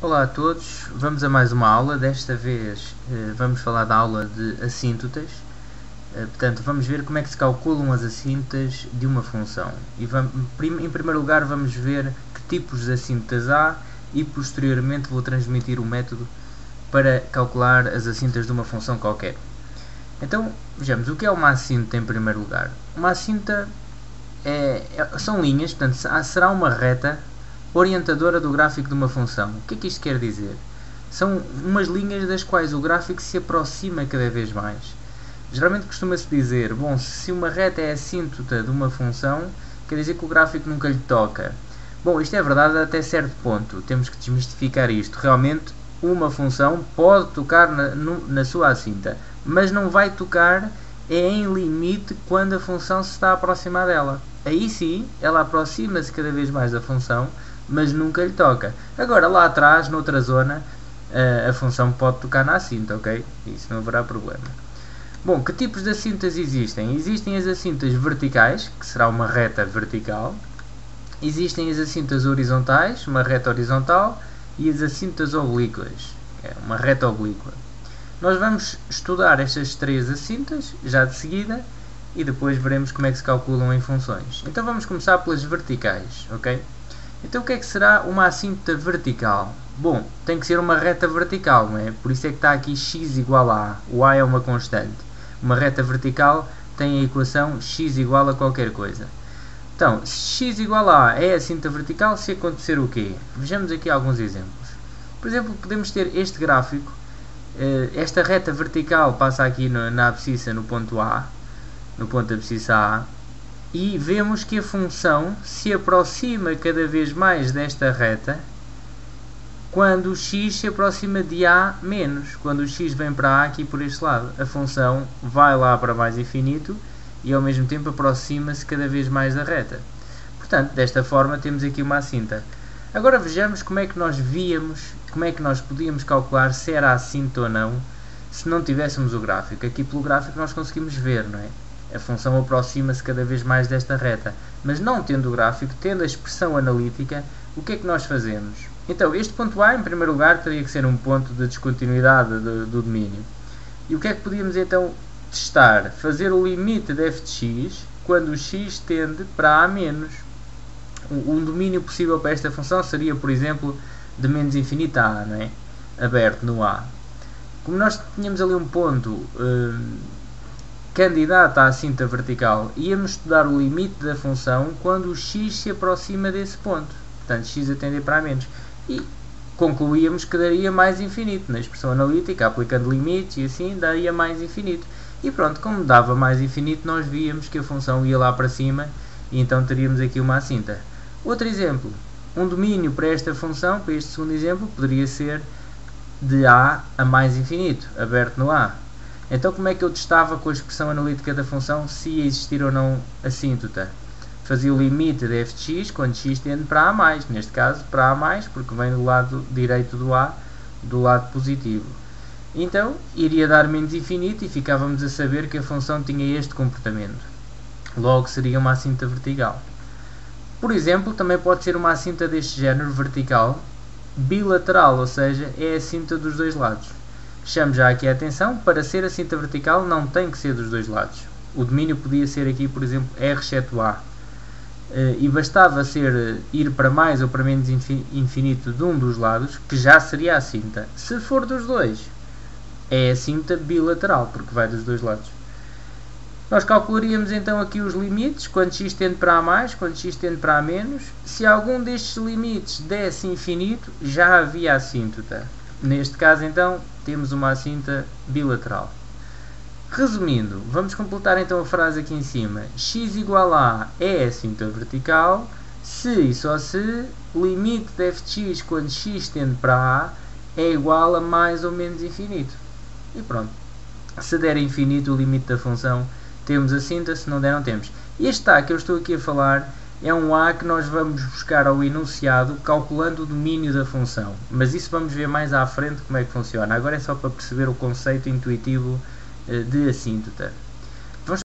Olá a todos, vamos a mais uma aula. Desta vez vamos falar da aula de assíntotas. Portanto, vamos ver como é que se calculam as assíntotas de uma função. Em primeiro lugar vamos ver que tipos de assíntotas há e posteriormente vou transmitir o método para calcular as assíntotas de uma função qualquer. Então, vejamos, o que é uma assíntota em primeiro lugar? Uma assíntota são linhas, portanto será uma reta orientadora do gráfico de uma função. O que é que isto quer dizer? São umas linhas das quais o gráfico se aproxima cada vez mais. Geralmente costuma-se dizer, bom, se uma reta é assíntota de uma função, quer dizer que o gráfico nunca lhe toca. Bom, isto é verdade até certo ponto, temos que desmistificar isto. Realmente, uma função pode tocar na sua assíntota, mas não vai tocar em limite quando a função se está a aproximar dela. Aí sim, ela aproxima-se cada vez mais da função, mas nunca lhe toca. Agora, lá atrás, noutra zona, a função pode tocar na assíntota, ok? Isso não haverá problema. Bom, que tipos de assíntotas existem? Existem as assíntotas verticais, que será uma reta vertical. Existem as assíntotas horizontais, uma reta horizontal. E as assíntotas oblíquas, uma reta oblíqua. Nós vamos estudar estas três assíntotas, já de seguida, e depois veremos como é que se calculam em funções. Então vamos começar pelas verticais, ok? Então o que é que será uma assíntota vertical? Bom, tem que ser uma reta vertical, não é? Por isso é que está aqui x igual a a. O a é uma constante. Uma reta vertical tem a equação x igual a qualquer coisa. Então, se x igual a a é a assíntota vertical, se acontecer o quê? Vejamos aqui alguns exemplos. Por exemplo, podemos ter este gráfico. Esta reta vertical passa aqui na abscissa no ponto A, no ponto da abscissa A, e vemos que a função se aproxima cada vez mais desta reta quando o x se aproxima de A menos. Quando o x vem para A aqui por este lado, a função vai lá para mais infinito e ao mesmo tempo aproxima-se cada vez mais da reta. Portanto, desta forma temos aqui uma assíntota. Agora vejamos como é que nós como é que nós podíamos calcular se era assíntota ou não, se não tivéssemos o gráfico. Aqui pelo gráfico nós conseguimos ver, não é? A função aproxima-se cada vez mais desta reta. Mas não tendo o gráfico, tendo a expressão analítica, o que é que nós fazemos? Então, este ponto A, em primeiro lugar, teria que ser um ponto de descontinuidade do domínio. E o que é que podíamos então testar? Fazer o limite de f de x quando o x tende para a menos. Um domínio possível para esta função seria, por exemplo, de menos infinito a a, não é? Aberto no a. Como nós tínhamos ali um ponto candidato à assíntota vertical, íamos estudar o limite da função quando o x se aproxima desse ponto. Portanto, x a tender para a menos. E concluíamos que daria mais infinito. Na expressão analítica, aplicando limites e assim, daria mais infinito. E pronto, como dava mais infinito, nós víamos que a função ia lá para cima e então teríamos aqui uma assíntota. Outro exemplo, um domínio para esta função, para este segundo exemplo, poderia ser de a mais infinito, aberto no a. Então como é que eu testava com a expressão analítica da função se ia existir ou não assíntota? Fazia o limite de f de x quando x tende para a mais, neste caso para a mais, porque vem do lado direito do a, do lado positivo. Então iria dar menos infinito e ficávamos a saber que a função tinha este comportamento. Logo seria uma assíntota vertical. Por exemplo, também pode ser uma assíntota deste género, vertical, bilateral, ou seja, é a assíntota dos dois lados. Chamo já aqui a atenção, para ser assíntota vertical não tem que ser dos dois lados. O domínio podia ser aqui, por exemplo, R exceto A. E bastava ir para mais ou para menos infinito de um dos lados, que já seria a assíntota. Se for dos dois, é a assíntota bilateral, porque vai dos dois lados. Nós calcularíamos então aqui os limites, quando x tende para a mais, quando x tende para a menos. Se algum destes limites desse infinito, já havia assíntota. Neste caso então, temos uma assíntota bilateral. Resumindo, vamos completar então a frase aqui em cima. X igual a é a assíntota vertical, se e só se o limite de f de x quando x tende para a é igual a mais ou menos infinito. E pronto. Se der infinito o limite da função, temos assíntota, se não der não temos. Este a que eu estou aqui a falar é um a que nós vamos buscar ao enunciado calculando o domínio da função. Mas isso vamos ver mais à frente como é que funciona. Agora é só para perceber o conceito intuitivo de assíntota.